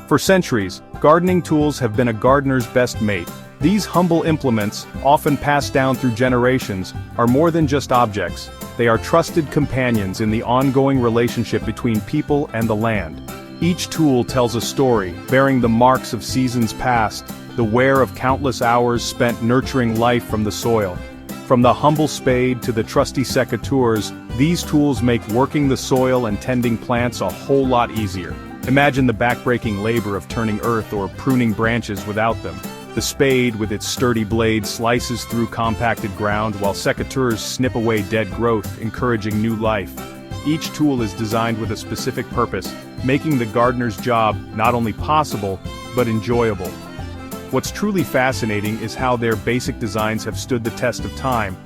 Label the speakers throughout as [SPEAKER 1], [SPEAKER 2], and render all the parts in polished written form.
[SPEAKER 1] For centuries, gardening tools have been a gardener's best mate. These humble implements, often passed down through generations, are more than just objects. They are trusted companions in the ongoing relationship between people and the land. Each tool tells a story, bearing the marks of seasons past, the wear of countless hours spent nurturing life from the soil. From the humble spade to the trusty secateurs, these tools make working the soil and tending plants a whole lot easier. Imagine the backbreaking labor of turning earth or pruning branches without them. The spade, with its sturdy blade, slices through compacted ground, while secateurs snip away dead growth, encouraging new life. Each tool is designed with a specific purpose, making the gardener's job not only possible, but enjoyable. What's truly fascinating is how their basic designs have stood the test of time.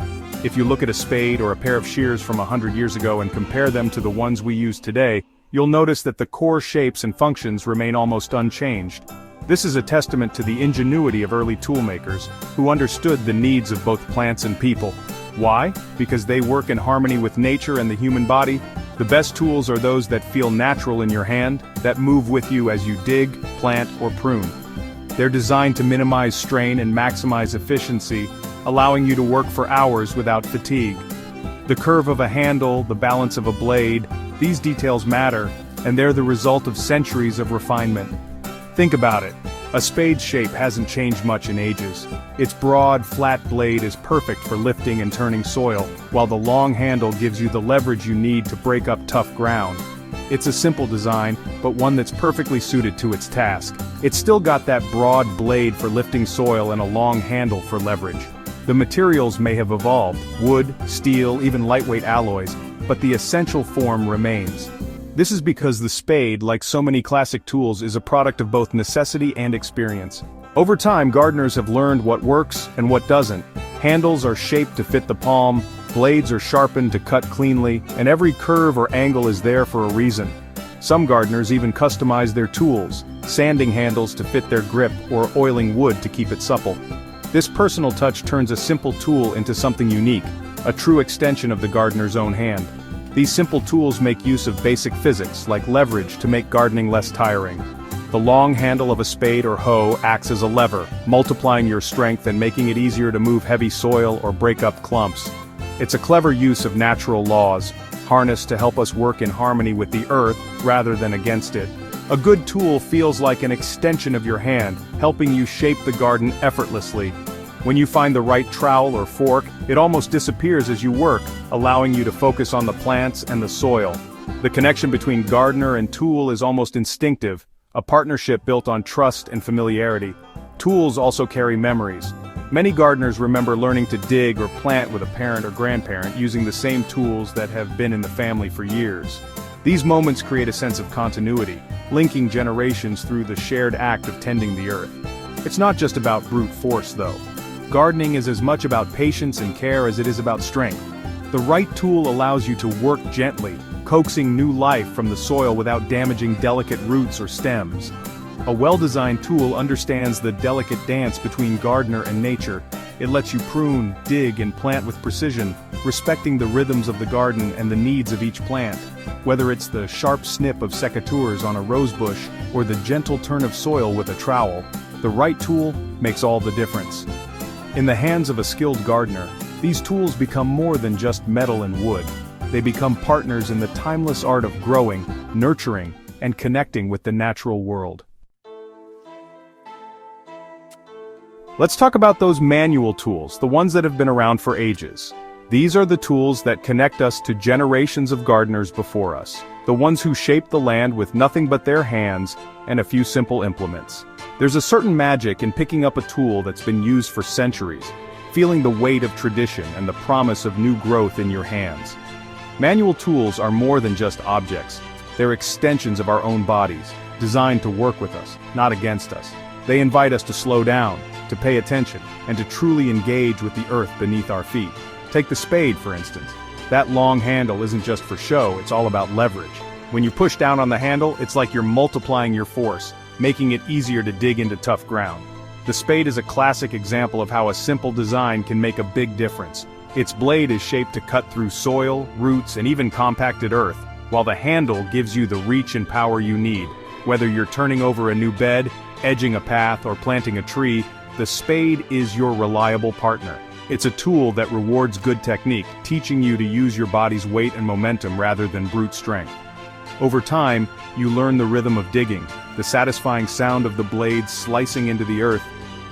[SPEAKER 1] If you look at a spade or a pair of shears from 100 years ago and compare them to the ones we use today, you'll notice that the core shapes and functions remain almost unchanged. This is a testament to the ingenuity of early toolmakers, who understood the needs of both plants and people. Why? Because they work in harmony with nature and the human body. The best tools are those that feel natural in your hand, that move with you as you dig, plant, or prune. They're designed to minimize strain and maximize efficiency, allowing you to work for hours without fatigue. The curve of a handle, the balance of a blade, these details matter, and they're the result of centuries of refinement. Think about it. A spade's shape hasn't changed much in ages. Its broad, flat blade is perfect for lifting and turning soil, while the long handle gives you the leverage you need to break up tough ground. It's a simple design, but one that's perfectly suited to its task. It's still got that broad blade for lifting soil and a long handle for leverage. The materials may have evolved, wood, steel, even lightweight alloys, but the essential form remains. This is because the spade, like so many classic tools, is a product of both necessity and experience. Over time, gardeners have learned what works and what doesn't. Handles are shaped to fit the palm, blades are sharpened to cut cleanly, and every curve or angle is there for a reason. Some gardeners even customize their tools, sanding handles to fit their grip or oiling wood to keep it supple. This personal touch turns a simple tool into something unique, a true extension of the gardener's own hand. These simple tools make use of basic physics, like leverage, to make gardening less tiring. The long handle of a spade or hoe acts as a lever, multiplying your strength and making it easier to move heavy soil or break up clumps. It's a clever use of natural laws, harnessed to help us work in harmony with the earth rather than against it. A good tool feels like an extension of your hand, helping you shape the garden effortlessly. When you find the right trowel or fork, it almost disappears as you work, allowing you to focus on the plants and the soil. The connection between gardener and tool is almost instinctive, a partnership built on trust and familiarity. Tools also carry memories. Many gardeners remember learning to dig or plant with a parent or grandparent using the same tools that have been in the family for years. These moments create a sense of continuity, linking generations through the shared act of tending the earth. It's not just about brute force, though. Gardening is as much about patience and care as it is about strength. The right tool allows you to work gently, coaxing new life from the soil without damaging delicate roots or stems. A well-designed tool understands the delicate dance between gardener and nature. It lets you prune, dig, and plant with precision, respecting the rhythms of the garden and the needs of each plant. Whether it's the sharp snip of secateurs on a rosebush or the gentle turn of soil with a trowel, the right tool makes all the difference. In the hands of a skilled gardener, these tools become more than just metal and wood. They become partners in the timeless art of growing, nurturing, and connecting with the natural world. Let's talk about those manual tools, the ones that have been around for ages. These are the tools that connect us to generations of gardeners before us, the ones who shaped the land with nothing but their hands and a few simple implements. There's a certain magic in picking up a tool that's been used for centuries, feeling the weight of tradition and the promise of new growth in your hands. Manual tools are more than just objects. They're extensions of our own bodies, designed to work with us, not against us. They invite us to slow down, to pay attention, and to truly engage with the earth beneath our feet. Take the spade, for instance. That long handle isn't just for show, it's all about leverage. When you push down on the handle, it's like you're multiplying your force, making it easier to dig into tough ground. The spade is a classic example of how a simple design can make a big difference. Its blade is shaped to cut through soil, roots, and even compacted earth, while the handle gives you the reach and power you need. Whether you're turning over a new bed, edging a path, or planting a tree, the spade is your reliable partner. It's a tool that rewards good technique, teaching you to use your body's weight and momentum rather than brute strength. Over time, you learn the rhythm of digging, the satisfying sound of the blades slicing into the earth,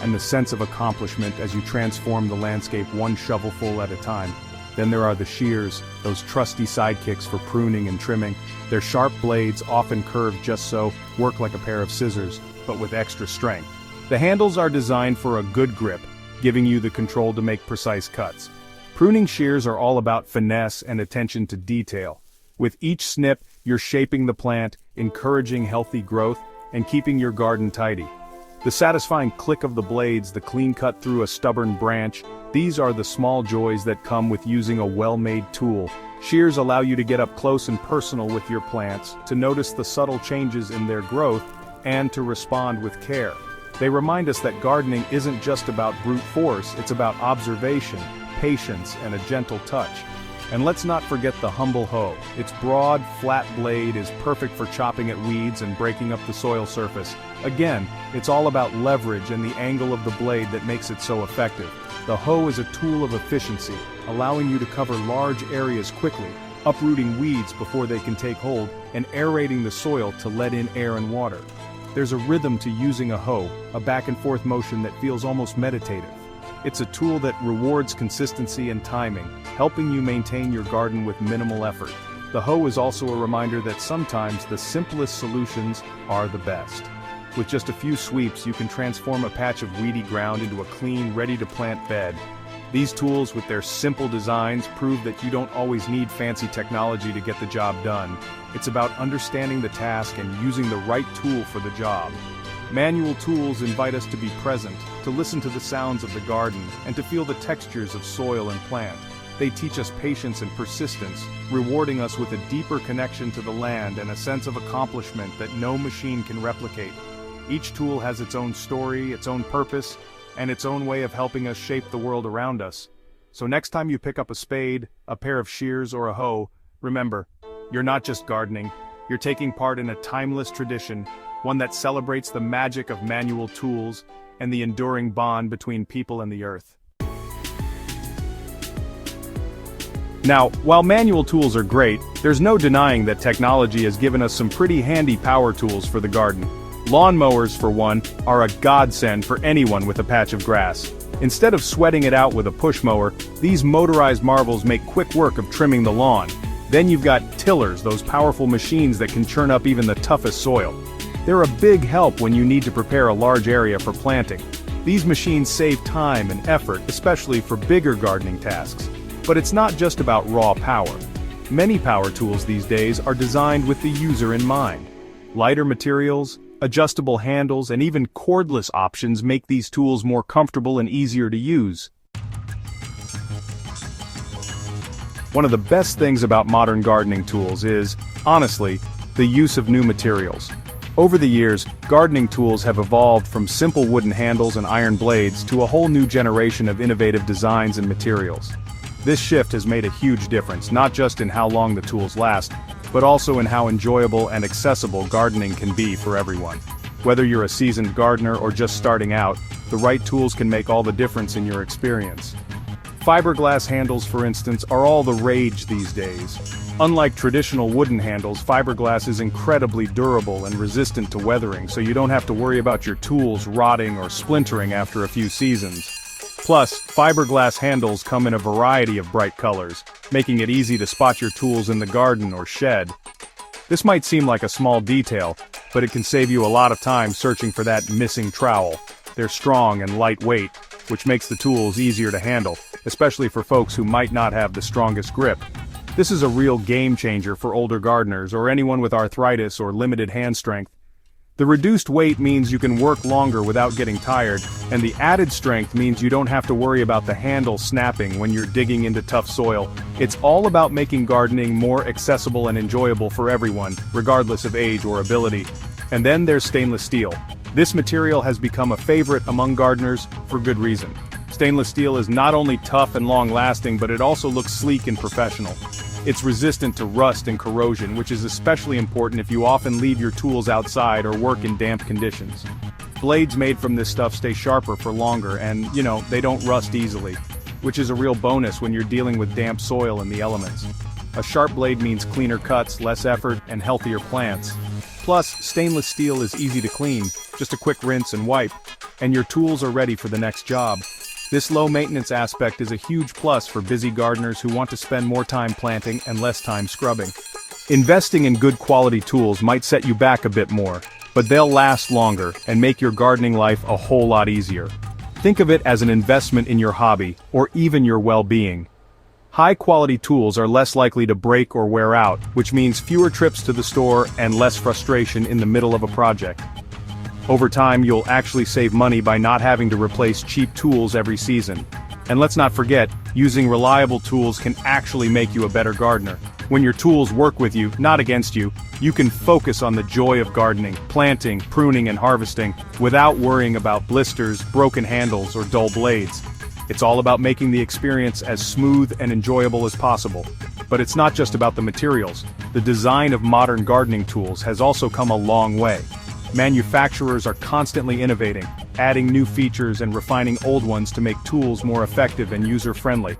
[SPEAKER 1] and the sense of accomplishment as you transform the landscape one shovelful at a time. Then there are the shears, those trusty sidekicks for pruning and trimming. Their sharp blades, often curved just so, work like a pair of scissors, but with extra strength. The handles are designed for a good grip, giving you the control to make precise cuts. Pruning shears are all about finesse and attention to detail. With each snip, you're shaping the plant, encouraging healthy growth, and keeping your garden tidy. The satisfying click of the blades, the clean cut through a stubborn branch, these are the small joys that come with using a well-made tool. Shears allow you to get up close and personal with your plants, to notice the subtle changes in their growth, and to respond with care. They remind us that gardening isn't just about brute force, it's about observation, patience, and a gentle touch. And let's not forget the humble hoe. Its broad, flat blade is perfect for chopping at weeds and breaking up the soil surface. Again, it's all about leverage and the angle of the blade that makes it so effective. The hoe is a tool of efficiency, allowing you to cover large areas quickly, uprooting weeds before they can take hold, and aerating the soil to let in air and water. There's a rhythm to using a hoe, a back-and-forth motion that feels almost meditative. It's a tool that rewards consistency and timing, helping you maintain your garden with minimal effort. The hoe is also a reminder that sometimes the simplest solutions are the best. With just a few sweeps, you can transform a patch of weedy ground into a clean, ready-to-plant bed. These tools, with their simple designs, prove that you don't always need fancy technology to get the job done. It's about understanding the task and using the right tool for the job. Manual tools invite us to be present, to listen to the sounds of the garden, and to feel the textures of soil and plant. They teach us patience and persistence, rewarding us with a deeper connection to the land and a sense of accomplishment that no machine can replicate. Each tool has its own story, its own purpose, and its own way of helping us shape the world around us. So next time you pick up a spade, a pair of shears, or a hoe, remember, you're not just gardening, you're taking part in a timeless tradition, one that celebrates the magic of manual tools and the enduring bond between people and the earth. Now, while manual tools are great, there's no denying that technology has given us some pretty handy power tools for the garden. Lawn mowers, for one, are a godsend for anyone with a patch of grass. Instead of sweating it out with a push mower, these motorized marvels make quick work of trimming the lawn. Then you've got tillers, those powerful machines that can churn up even the toughest soil. They're a big help when you need to prepare a large area for planting. These machines save time and effort, especially for bigger gardening tasks. But it's not just about raw power. Many power tools these days are designed with the user in mind. Lighter materials, adjustable handles, and even cordless options make these tools more comfortable and easier to use. One of the best things about modern gardening tools is, honestly, the use of new materials. Over the years, gardening tools have evolved from simple wooden handles and iron blades to a whole new generation of innovative designs and materials. This shift has made a huge difference, not just in how long the tools last, but also in how enjoyable and accessible gardening can be for everyone. Whether you're a seasoned gardener or just starting out, the right tools can make all the difference in your experience. Fiberglass handles, for instance, are all the rage these days. Unlike traditional wooden handles, fiberglass is incredibly durable and resistant to weathering, so you don't have to worry about your tools rotting or splintering after a few seasons. Plus, fiberglass handles come in a variety of bright colors, making it easy to spot your tools in the garden or shed. This might seem like a small detail, but it can save you a lot of time searching for that missing trowel. They're strong and lightweight, which makes the tools easier to handle, especially for folks who might not have the strongest grip. This is a real game changer for older gardeners or anyone with arthritis or limited hand strength. The reduced weight means you can work longer without getting tired, and the added strength means you don't have to worry about the handle snapping when you're digging into tough soil. It's all about making gardening more accessible and enjoyable for everyone, regardless of age or ability. And then there's stainless steel. This material has become a favorite among gardeners for good reason. Stainless steel is not only tough and long-lasting, but it also looks sleek and professional. It's resistant to rust and corrosion, which is especially important if you often leave your tools outside or work in damp conditions. Blades made from this stuff stay sharper for longer and, they don't rust easily, which is a real bonus when you're dealing with damp soil and the elements. A sharp blade means cleaner cuts, less effort, and healthier plants. Plus, stainless steel is easy to clean, just a quick rinse and wipe, and your tools are ready for the next job. This low-maintenance aspect is a huge plus for busy gardeners who want to spend more time planting and less time scrubbing. Investing in good quality tools might set you back a bit more, but they'll last longer and make your gardening life a whole lot easier. Think of it as an investment in your hobby, or even your well-being. High-quality tools are less likely to break or wear out, which means fewer trips to the store and less frustration in the middle of a project. Over time, you'll actually save money by not having to replace cheap tools every season. And let's not forget, using reliable tools can actually make you a better gardener. When your tools work with you, not against you, you can focus on the joy of gardening, planting, pruning, and harvesting, without worrying about blisters, broken handles, or dull blades. It's all about making the experience as smooth and enjoyable as possible. But it's not just about the materials. The design of modern gardening tools has also come a long way. Manufacturers are constantly innovating, adding new features and refining old ones to make tools more effective and user-friendly.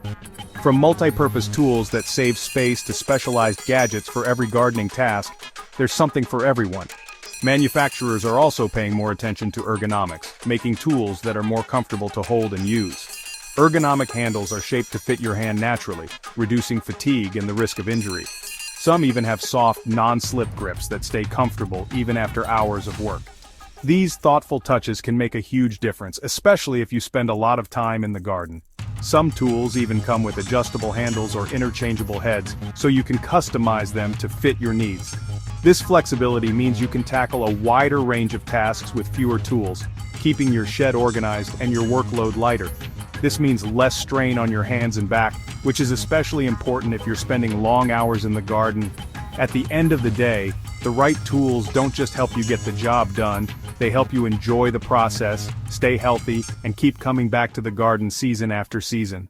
[SPEAKER 1] From multi-purpose tools that save space to specialized gadgets for every gardening task, there's something for everyone. Manufacturers are also paying more attention to ergonomics, making tools that are more comfortable to hold and use. Ergonomic handles are shaped to fit your hand naturally, reducing fatigue and the risk of injury. Some even have soft, non-slip grips that stay comfortable even after hours of work. These thoughtful touches can make a huge difference, especially if you spend a lot of time in the garden. Some tools even come with adjustable handles or interchangeable heads, so you can customize them to fit your needs. This flexibility means you can tackle a wider range of tasks with fewer tools, keeping your shed organized and your workload lighter. This means less strain on your hands and back, which is especially important if you're spending long hours in the garden. At the end of the day, the right tools don't just help you get the job done, they help you enjoy the process, stay healthy, and keep coming back to the garden season after season.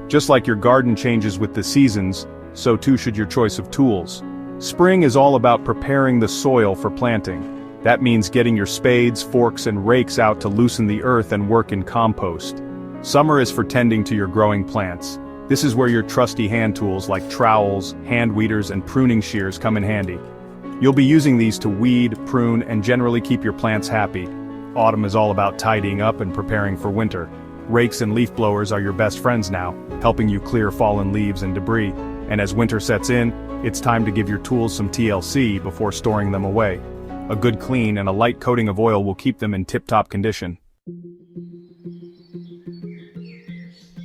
[SPEAKER 1] Just like your garden changes with the seasons, so too should your choice of tools. Spring is all about preparing the soil for planting. That means getting your spades, forks, and rakes out to loosen the earth and work in compost. Summer is for tending to your growing plants. This is where your trusty hand tools like trowels, hand weeders, and pruning shears come in handy. You'll be using these to weed, prune, and generally keep your plants happy. Autumn is all about tidying up and preparing for winter. Rakes and leaf blowers are your best friends now, helping you clear fallen leaves and debris. And as winter sets in, it's time to give your tools some TLC before storing them away. A good clean and a light coating of oil will keep them in tip-top condition.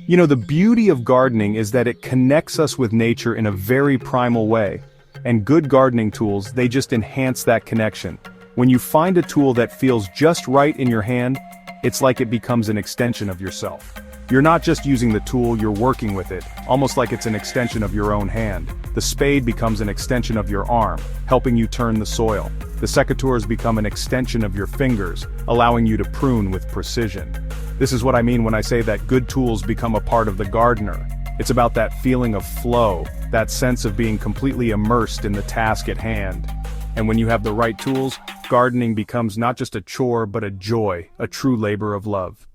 [SPEAKER 1] The beauty of gardening is that it connects us with nature in a very primal way. And good gardening tools, they just enhance that connection. When you find a tool that feels just right in your hand, it's like it becomes an extension of yourself. You're not just using the tool, you're working with it, almost like it's an extension of your own hand. The spade becomes an extension of your arm, helping you turn the soil. The secateurs become an extension of your fingers, allowing you to prune with precision. This is what I mean when I say that good tools become a part of the gardener. It's about that feeling of flow, that sense of being completely immersed in the task at hand. And when you have the right tools, gardening becomes not just a chore but a joy, a true labor of love.